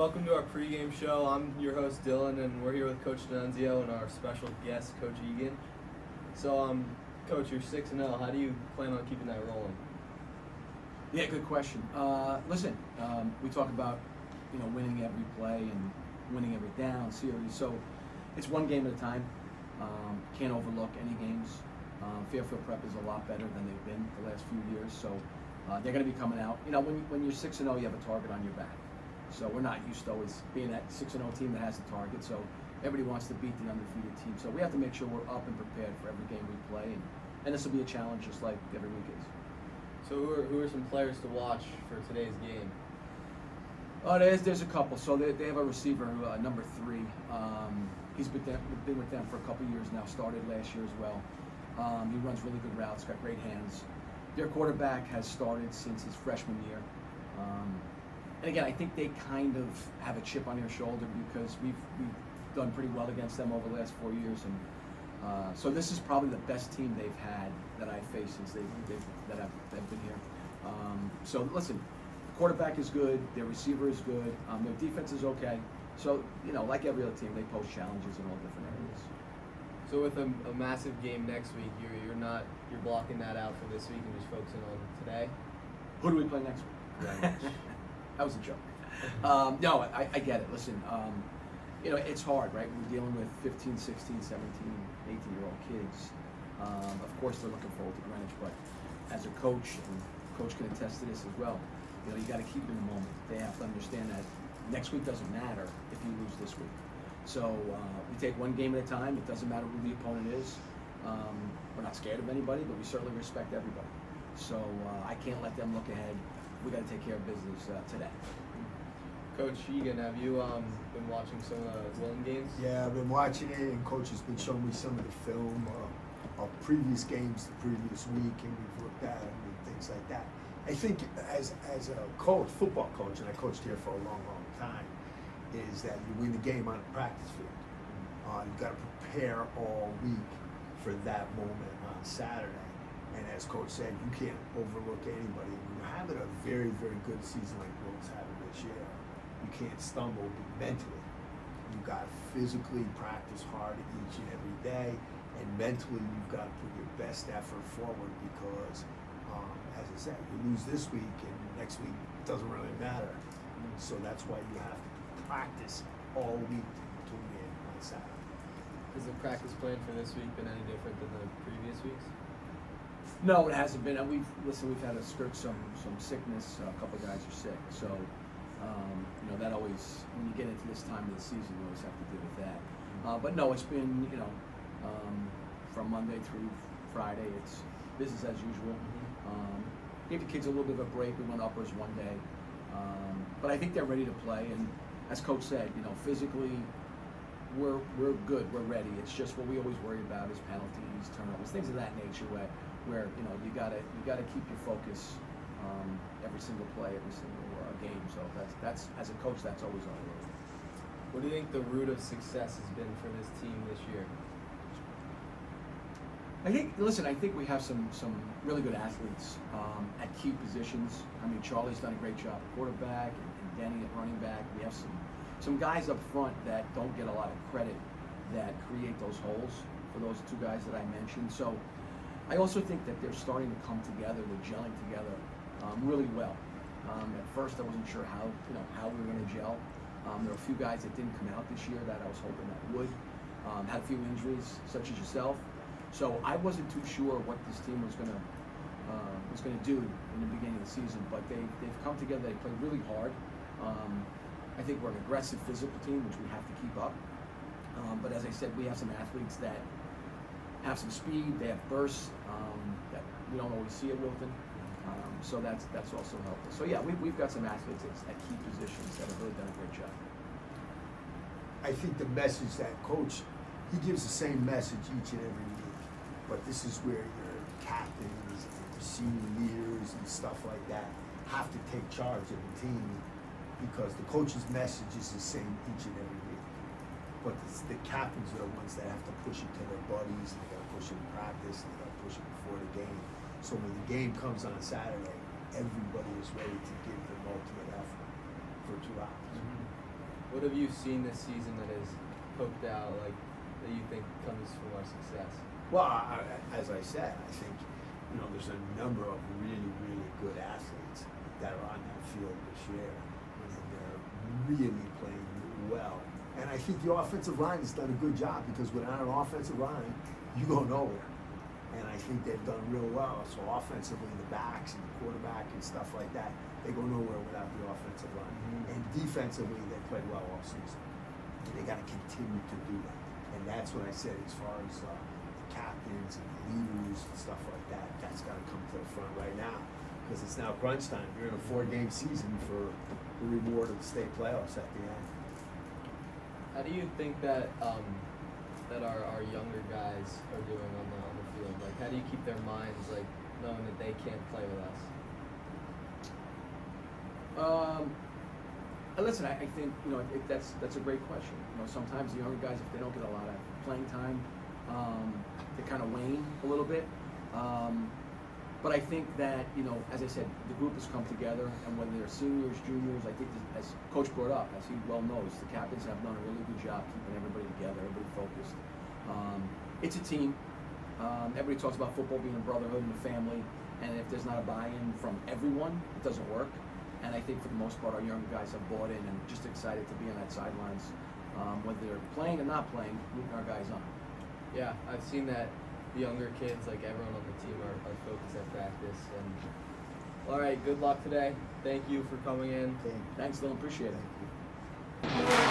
welcome to our pregame show. I'm your host Dylan, and we're here with Coach D'Annunzio and our special guest, Coach Egan. So, Coach, you're 6-0. How do you plan on keeping that rolling? Yeah, good question. Listen, we talk about winning every play and winning every down series. So it's one game at a time. Can't overlook any games. Fairfield Prep is a lot better than they've been the last few years. So they're going to be coming out. When you're 6-0, you have a target on your back. So we're not used to always being that 6-0 team that has a target. So everybody wants to beat the undefeated team. So we have to make sure we're up and prepared for every game we play. And this will be a challenge just like every week is. So who are some players to watch for today's game? Oh, there's a couple. So they have a receiver, number 3. He's been with them for a couple years now. Started last year as well. He runs really good routes. Got great hands. Their quarterback has started since his freshman year. And again, I think they kind of have a chip on their shoulder because we've done pretty well against them over the last 4 years, and so this is probably the best team they've had that I've faced since they've been here. So listen, the quarterback is good, their receiver is good, their defense is okay. So like every other team, they pose challenges in all different areas. So with a massive game next week, you're blocking that out for this week and just focusing on today. Who do we play next week? That was a joke. No, I get it. Listen, it's hard, right? We're dealing with 15, 16, 17, 18-year-old kids. Of course, they're looking forward to Greenwich, but as a coach, and coach can attest to this as well, you got to keep in the moment. They have to understand that next week doesn't matter if you lose this week. So we take one game at a time. It doesn't matter who the opponent is. We're not scared of anybody, but we certainly respect everybody. So I can't let them look ahead. We got to take care of business today. Coach Egan, have you been watching some of the Wilton games? Yeah, I've been watching it, and Coach has been showing me some of the film of previous games the previous week, and we've looked at them and things like that. I think as a coach, football coach, and I coached here for a long, long time, is that you win the game on a practice field. You've got to prepare all week for that moment on Saturday. And as Coach said, you can't overlook anybody. When you're having a very, very good season like Wilton's having this year, you can't stumble mentally. You've got to physically practice hard each and every day, and mentally you've got to put your best effort forward because, as I said, you lose this week and next week it doesn't really matter. So that's why you have to practice all week to win on Saturday. Has the practice plan for this week been any different than the previous weeks? No, it hasn't been. And we've had to skirt some sickness. A couple of guys are sick, so that always, when you get into this time of the season, you always have to deal with that. But no, it's been from Monday through Friday, it's business as usual. Gave the kids a little bit of a break. We went uppers one day, but I think they're ready to play. And as Coach said, physically, we're good, we're ready. It's just what we always worry about is penalties, turnovers, things of that nature where you gotta keep your focus every single play, every single game. So that's as a coach, that's always our role. What do you think the root of success has been for this team this year? I think we have some really good athletes at key positions. I mean, Charlie's done a great job at quarterback and Denny at running back. We have some guys up front that don't get a lot of credit that create those holes for those 2 guys that I mentioned. So I also think that they're starting to come together, they're gelling together really well. At first I wasn't sure how we were going to gel. There were a few guys that didn't come out this year that I was hoping that would. Had a few injuries, such as yourself. So I wasn't too sure what this team was going to do in the beginning of the season, but they've come together. They play really hard. I think we're an aggressive physical team, which we have to keep up. But as I said, we have some athletes that have some speed. They have bursts that we don't always see at Wilton. So that's also helpful. So yeah, we've got some athletes at key positions that have really done a great job. I think the message that Coach, he gives the same message each and every week, but this is where your captains and your senior leaders and stuff like that have to take charge of the team because the coach's message is the same each and every week. But the captains are the ones that have to push it to their buddies, and they got to push it in practice, and they got to push it before the game. So when the game comes on Saturday, everybody is ready to give the ultimate effort for 2 hours. What have you seen this season that has poked out, like, that you think comes from our success? Well, as I said, I think, there's a number of really, really good athletes that are on that field this year. And they're really playing well. And I think the offensive line has done a good job, because without an offensive line, you go nowhere. And I think they've done real well. So offensively, the backs and the quarterback and stuff like that, they go nowhere without the offensive line. Mm-hmm. And defensively, they played well all season. And they got to continue to do that. And that's what I said as far as the captains and the leaders and stuff like that. That's got to come to the front right now, because it's now crunch time. You're in a 4-game season for the reward of the state playoffs at the end. How do you think that that our younger guys are doing on the field? Like, how do you keep their minds, like, knowing that they can't play with us? Listen, I think that's a great question. Sometimes the younger guys, if they don't get a lot of playing time, they kind of wane a little bit. But I think that, as I said, the group has come together, and whether they're seniors, juniors, I think, as Coach brought up, as he well knows, the captains have done a really good job keeping everybody together, everybody focused. It's a team. Everybody talks about football being a brotherhood and a family, and if there's not a buy-in from everyone, it doesn't work. And I think for the most part, our younger guys have bought in and just excited to be on that sidelines, whether they're playing or not playing, rooting our guys on. Yeah, I've seen that the younger kids, like everyone on the team, are focused at practice. And all right, good luck today. Thank you for coming in. Thanks, Dylan. Appreciate it. Thank you.